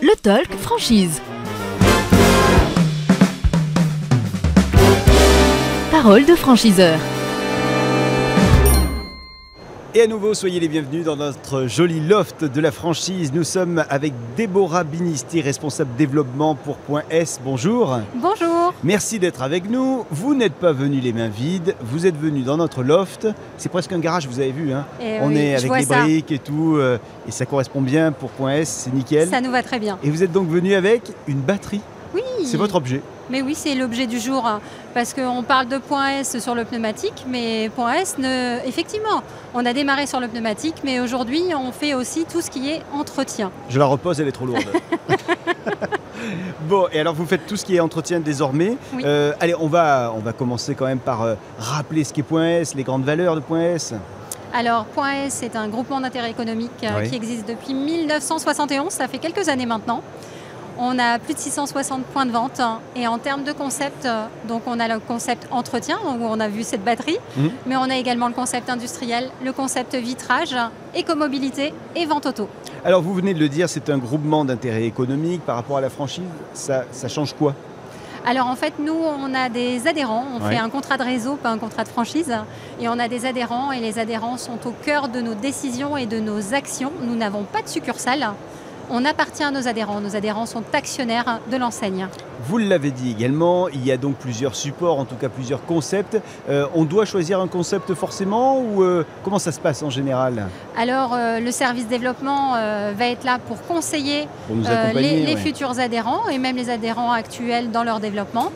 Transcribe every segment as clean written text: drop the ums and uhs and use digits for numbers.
Le Talk Franchise. Parole de franchiseur. Et à nouveau, soyez les bienvenus dans notre joli loft de la franchise. Nous sommes avec Déborah Binisti, responsable développement pour Point S. Bonjour. Bonjour. Merci d'être avec nous. Vous n'êtes pas venus les mains vides, vous êtes venus dans notre loft. C'est presque un garage, vous avez vu. Hein. On est avec les briques et tout, et ça correspond bien pour Point S, c'est nickel. Ça nous va très bien. Et vous êtes donc venus avec une batterie. Oui. C'est votre objet. Mais oui, c'est l'objet du jour, parce qu'on parle de Point S sur le pneumatique, mais Point S, effectivement, on a démarré sur le pneumatique, mais aujourd'hui, on fait aussi tout ce qui est entretien. Je la repose, elle est trop lourde. Bon, et alors vous faites tout ce qui est entretien désormais. Oui. Allez, on va commencer quand même par rappeler ce qu'est Point S, les grandes valeurs de Point S. Alors, Point S, c'est un groupement d'intérêt économique qui existe depuis 1971, ça fait quelques années maintenant. On a plus de 660 points de vente et en termes de concept, donc on a le concept entretien où on a vu cette batterie, mais on a également le concept industriel, le concept vitrage, écomobilité et vente auto. Alors vous venez de le dire, c'est un groupement d'intérêt économique par rapport à la franchise, ça change quoi ? Alors en fait, nous, on a des adhérents, on fait un contrat de réseau, pas un contrat de franchise, et on a des adhérents et les adhérents sont au cœur de nos décisions et de nos actions. Nous n'avons pas de succursale. On appartient à nos adhérents sont actionnaires de l'enseigne. Vous l'avez dit également, il y a donc plusieurs supports, en tout cas plusieurs concepts. On doit choisir un concept forcément ou comment ça se passe en général ? Alors le service développement va être là pour conseiller les futurs adhérents et même les adhérents actuels dans leur développement.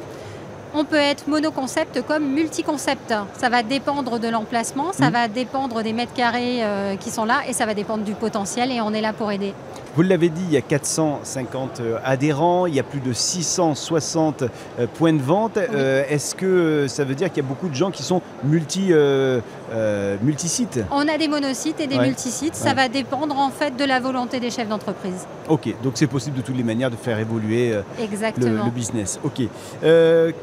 On peut être monoconcept comme multiconcept. Ça va dépendre de l'emplacement, ça va dépendre des mètres carrés qui sont là et ça va dépendre du potentiel et on est là pour aider. Vous l'avez dit, il y a 450 adhérents, il y a plus de 660 points de vente. Est-ce que ça veut dire qu'il y a beaucoup de gens qui sont multisites ? On a des monosites et des multisites. Ça va dépendre en fait de la volonté des chefs d'entreprise. Ok, donc c'est possible de toutes les manières de faire évoluer le business. Ok.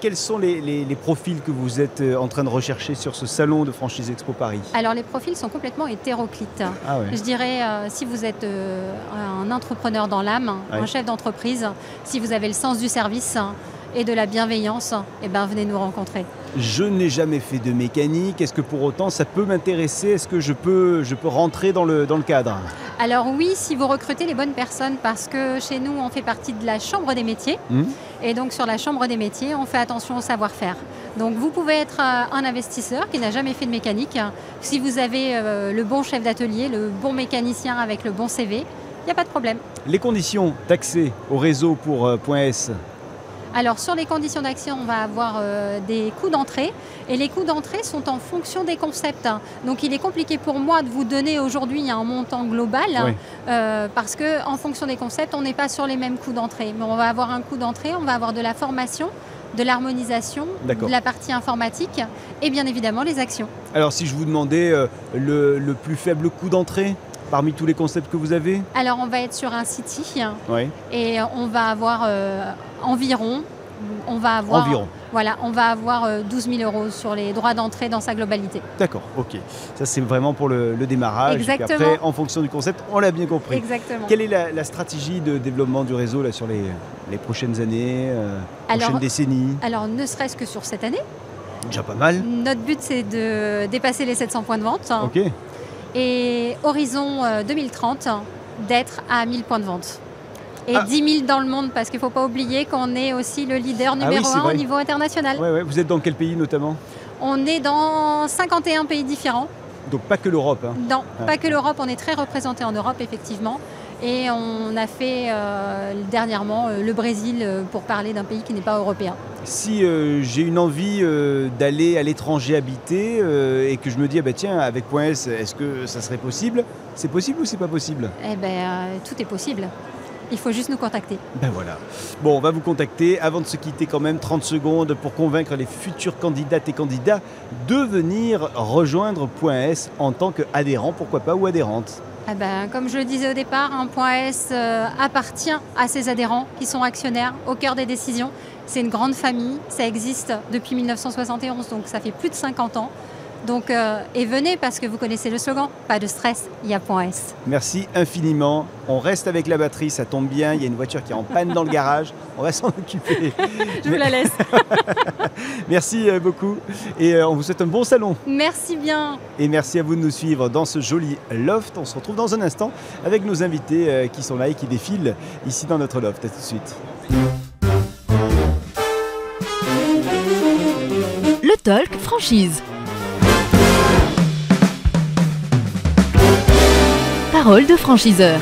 Quels sont les profils que vous êtes en train de rechercher sur ce salon de Franchise Expo Paris ? Alors les profils sont complètement hétéroclites. Ah ouais. Je dirais, si vous êtes un entrepreneur dans l'âme, un chef d'entreprise, si vous avez le sens du service et de la bienveillance, eh ben, venez nous rencontrer. Je n'ai jamais fait de mécanique. Est-ce que pour autant ça peut m'intéresser ? Est-ce que je peux rentrer dans le cadre ? Alors oui, si vous recrutez les bonnes personnes, parce que chez nous, on fait partie de la Chambre des métiers. Et donc sur la Chambre des métiers, on fait attention au savoir-faire. Donc vous pouvez être un investisseur qui n'a jamais fait de mécanique. Si vous avez le bon chef d'atelier, le bon mécanicien avec le bon CV, il n'y a pas de problème. Les conditions d'accès au réseau pour Point S ? Alors sur les conditions d'accès, on va avoir des coûts d'entrée et les coûts d'entrée sont en fonction des concepts. Donc il est compliqué pour moi de vous donner aujourd'hui un montant global parce qu'en fonction des concepts, on n'est pas sur les mêmes coûts d'entrée. Mais on va avoir un coût d'entrée, on va avoir de la formation, de l'harmonisation, de la partie informatique et bien évidemment les actions. Alors si je vous demandais le plus faible coût d'entrée parmi tous les concepts que vous avez ? Alors on va être sur un City et on va avoir environ 12 000 euros sur les droits d'entrée dans sa globalité. D'accord, ok. Ça c'est vraiment pour le démarrage. Exactement. Et puis après, en fonction du concept, on l'a bien compris. Exactement. Quelle est la stratégie de développement du réseau là, sur les prochaines années, prochaines décennies ? Alors ne serait-ce que sur cette année. Déjà pas mal. Notre but c'est de dépasser les 700 points de vente. Ok. Et horizon 2030, d'être à 1000 points de vente. Et 10 000 dans le monde, parce qu'il ne faut pas oublier qu'on est aussi le leader numéro 1 au niveau international. Vous êtes dans quel pays notamment ? On est dans 51 pays différents. Donc pas que l'Europe. Non, pas que l'Europe, on est très représenté en Europe effectivement. Et on a fait dernièrement le Brésil pour parler d'un pays qui n'est pas européen. Si j'ai une envie d'aller à l'étranger habiter et que je me dis, tiens, avec Point S, est-ce que ça serait possible ? C'est possible ou c'est pas possible ? Tout est possible. Il faut juste nous contacter. Voilà. Bon, on va vous contacter. Avant de se quitter quand même, 30 secondes pour convaincre les futures candidates et candidats de venir rejoindre Point S en tant qu'adhérent, pourquoi pas, ou adhérente. Comme je le disais au départ, Point S appartient à ses adhérents qui sont actionnaires au cœur des décisions. C'est une grande famille, ça existe depuis 1971, donc ça fait plus de 50 ans. Donc, et venez parce que vous connaissez le slogan, pas de stress, il y a point S. Merci infiniment. On reste avec la batterie, ça tombe bien. Il y a une voiture qui est en panne dans le garage. On va s'en occuper. Je vous la laisse. Merci beaucoup et on vous souhaite un bon salon. Merci bien. Et merci à vous de nous suivre dans ce joli loft. On se retrouve dans un instant avec nos invités qui sont là et qui défilent ici dans notre loft. À tout de suite. Le Talk Franchise. Parole de franchiseur.